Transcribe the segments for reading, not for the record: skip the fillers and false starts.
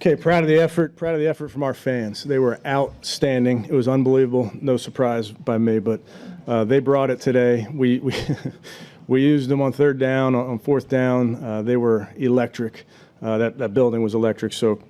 Okay, proud of the effort. Proud of the effort from our fans. They were outstanding. It was unbelievable. No surprise by me, but they brought it today. We we used them on third down, on fourth down. They were electric. That building was electric. So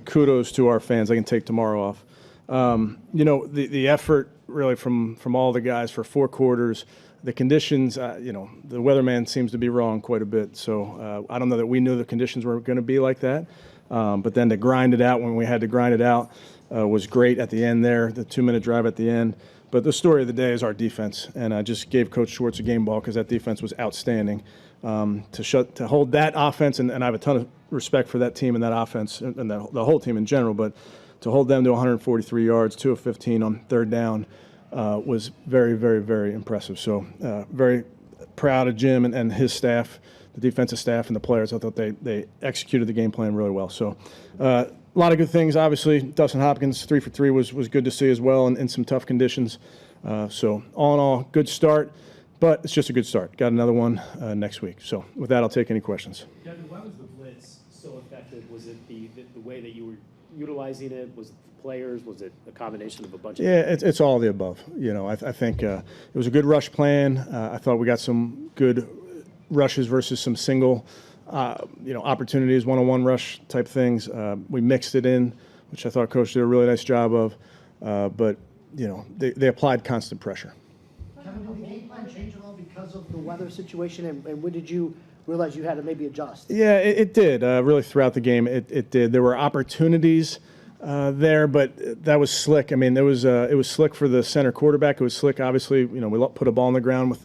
kudos to our fans. I can take tomorrow off. The effort really from all the guys for 4 quarters. The conditions, the weatherman seems to be wrong quite a bit. So I don't know that we knew the conditions were going to be like that. But then to grind it out when we had to grind it out was great at the end there, the 2-minute drive at the end. But the story of the day is our defense. And I just gave Coach Schwartz a game ball because that defense was outstanding. To hold that offense, and I have a ton of respect for that team and that offense and the whole team in general, but to hold them to 143 yards, 2 of 15 on third down was very, very, very impressive. So very proud of Jim and his staff, the defensive staff and the players. I thought they executed the game plan really well. So a lot of good things. Obviously, Dustin Hopkins, 3 for 3 was good to see as well in some tough conditions. So all in all, good start. But it's just a good start. Got another one next week. So with that, I'll take any questions. Devin, why was the blitz so effective? Was it the way that you were utilizing it? Was it the players? Was it a combination of a bunch of it's all of the above. I think it was a good rush plan. I thought we got some good rushes versus some single, opportunities, one-on-one rush type things. We mixed it in, which I thought Coach did a really nice job of. But they applied constant pressure. Kevin, did the game plan change at all because of the weather situation, and when did you realize you had to maybe adjust? Yeah, it did. Really throughout the game, it did. There were opportunities there, but that was slick. I mean, it was slick for the center quarterback. It was slick, obviously. We put a ball on the ground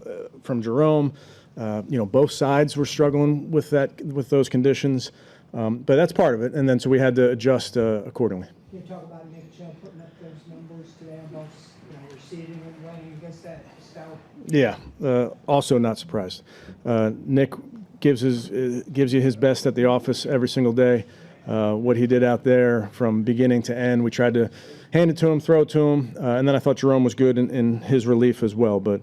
from Jerome. Both sides were struggling with those conditions, but that's part of it. And then so we had to adjust accordingly. Can you talk about Nick Chubb putting up those numbers today on both receiving and running against that stout? Yeah, also not surprised. Nick gives you his best at the office every single day. What he did out there from beginning to end, we tried to hand it to him, throw it to him, and then I thought Jerome was good in his relief as well. But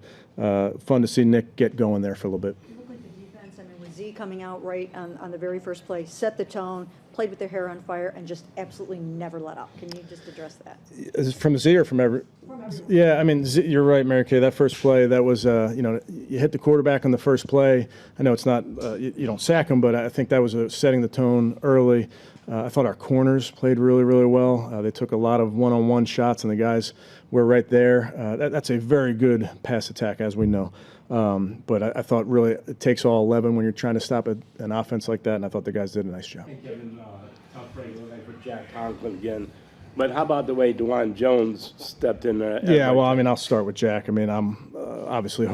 fun to see Nick get going there for a little bit. You look like the defense. I mean, with Z coming out right on the very first play, set the tone, played with their hair on fire, and just absolutely never let up. Can you just address that? Is it from Z or from every? Yeah, I mean, you're right, Mary Kay. That first play, that was, you hit the quarterback on the first play. I know it's not, you don't sack him, but I think that was setting the tone early. I thought our corners played really, really well. They took a lot of one-on-one shots, and the guys were right there. That's a very good pass attack, as we know. But I thought really it takes all 11 when you're trying to stop an offense like that, and I thought the guys did a nice job. Hey, Kevin, tough break for Jack Conklin again. But how about the way DeJuan Jones stepped in there? Yeah, well, I mean, I'll start with Jack. I mean, I'm obviously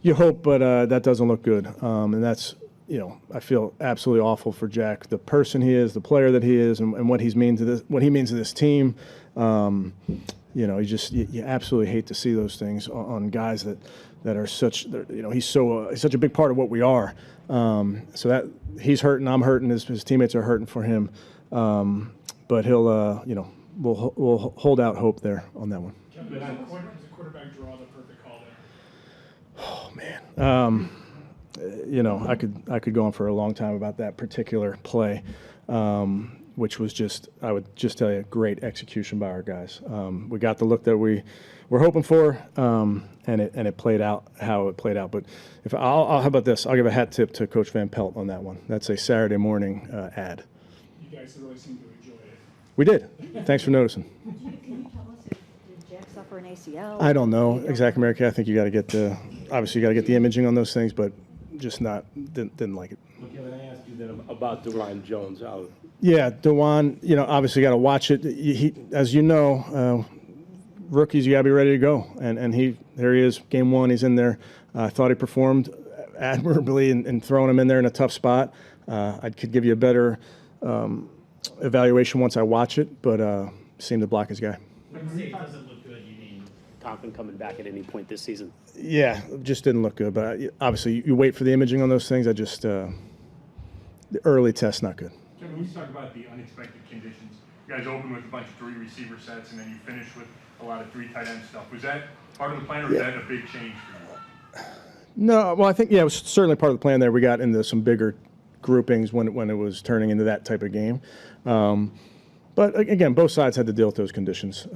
you hope, but that doesn't look good. And that's, I feel absolutely awful for Jack, the person he is, the player that he is, and what he means to this team. You absolutely hate to see those things on guys that are such, he's such a big part of what we are. So that he's hurting, I'm hurting, his teammates are hurting for him. But he'll, we'll hold out hope there on that one. Kevin, is the quarterback draw the perfect call there? Oh man, I could go on for a long time about that particular play, which was I would just tell you, great execution by our guys. We got the look that we were hoping for, and it played out how it played out. But how about this? I'll give a hat tip to Coach Van Pelt on that one. That's a Saturday morning ad. You guys really seem to enjoy it. We did. Thanks for noticing. Can you tell us, did Jack suffer an ACL? I don't know exactly, Mary Kay. I think you got to get the imaging on those things, but just didn't like it. Well, Kevin, I asked you then about DeJuan Jones. Yeah, DeJuan, obviously got to watch it. He, as you know, rookies, you got to be ready to go. And there he is, game one, he's in there. I thought he performed admirably in throwing him in there in a tough spot. I could give you a better evaluation once I watch it, but seemed to block his guy. When you say it doesn't look good, you mean Conklin coming back at any point this season? Yeah, just didn't look good. But obviously, you wait for the imaging on those things. The early test, not good. Kevin, when you talk about the unexpected conditions, you guys opened with a bunch of 3 receiver sets, and then you finished with a lot of 3 tight end stuff. Was that part of the plan, or was that a big change for you? No, well, I think, it was certainly part of the plan there. We got into some bigger groupings when it was turning into that type of game. But again, both sides had to deal with those conditions.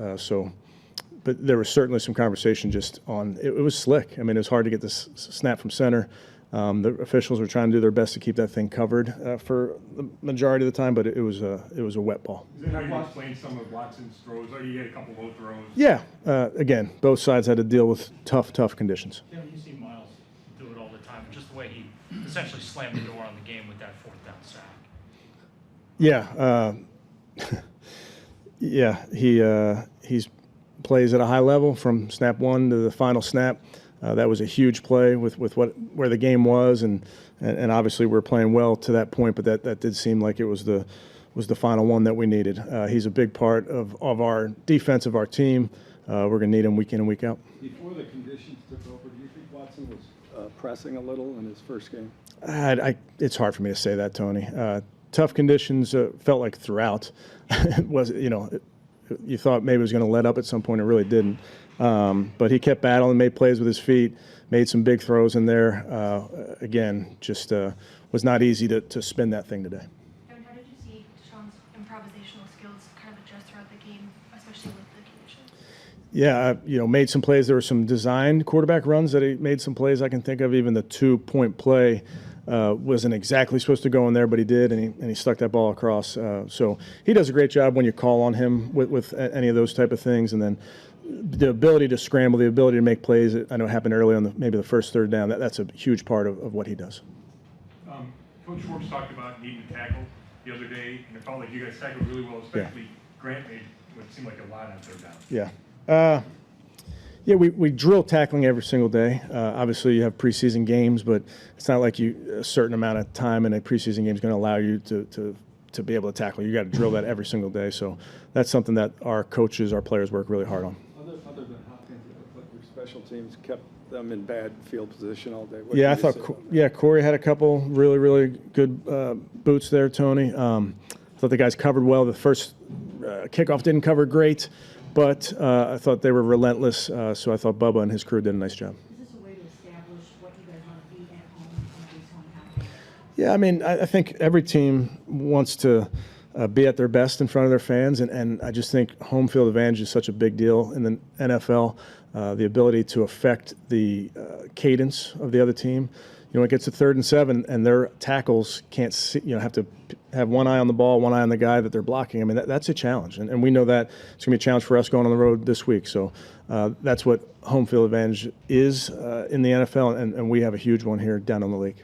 But there was certainly some conversation just on it was slick. I mean, it was hard to get this snap from center. The officials were trying to do their best to keep that thing covered for the majority of the time, but it was a wet ball. Is that how you explain some of Watson's throws? Or you had a couple low throws? Yeah. Again, both sides had to deal with tough conditions. Kevin, you see Miles do it all the time, just the way he essentially slammed the door on the game with that fourth down sack. Yeah. Yeah. He's plays at a high level from snap one to the final snap. That was a huge play with where the game was, and obviously we're playing well to that point. But that did seem like it was the final one that we needed. He's a big part of our defense, of our team. We're going to need him week in and week out. Before the conditions took over, do you think Watson was pressing a little in his first game? It's hard for me to say that, Tony. Tough conditions felt like throughout. It was, you thought maybe it was going to let up at some point. It really didn't. But he kept battling, made plays with his feet, made some big throws in there. Again, just was not easy to spin that thing today. And how did you see Deshaun's improvisational skills kind of adjust throughout the game, especially with the conditions? Yeah, made some plays. There were some designed quarterback runs that he made some plays I can think of. Even the 2-point play wasn't exactly supposed to go in there, but he did, and he stuck that ball across. So he does a great job when you call on him with any of those type of things. And then the ability to scramble, the ability to make plays, I know happened early on maybe the first third down. That's a huge part of what he does. Coach Schwartz talked about needing to tackle the other day, and it felt like you guys tackled really well, especially Grant made what seemed like a lot on third down. Yeah. We drill tackling every single day. Obviously, you have preseason games, but it's not like a certain amount of time in a preseason game is going to allow you to be able to tackle. You got to drill that every single day. So that's something that our coaches, our players work really hard on. Other than Hopkins, it looked like your special teams kept them in bad field position all day. Yeah, I thought Corey had a couple really, really good boots there, Tony. I thought the guys covered well. The first kickoff didn't cover great, but I thought they were relentless. So I thought Bubba and his crew did a nice job. Is this a way to establish what you guys want to be at home on these home games? Yeah, I mean, I think every team wants to be at their best in front of their fans, and I just think home field advantage is such a big deal in the NFL. The ability to affect the cadence of the other team. It gets to 3rd and 7, and their tackles can't see, have to have one eye on the ball, one eye on the guy that they're blocking. I mean, that's a challenge, and we know that it's going to be a challenge for us going on the road this week. So that's what home field advantage is in the NFL, and we have a huge one here down in the league.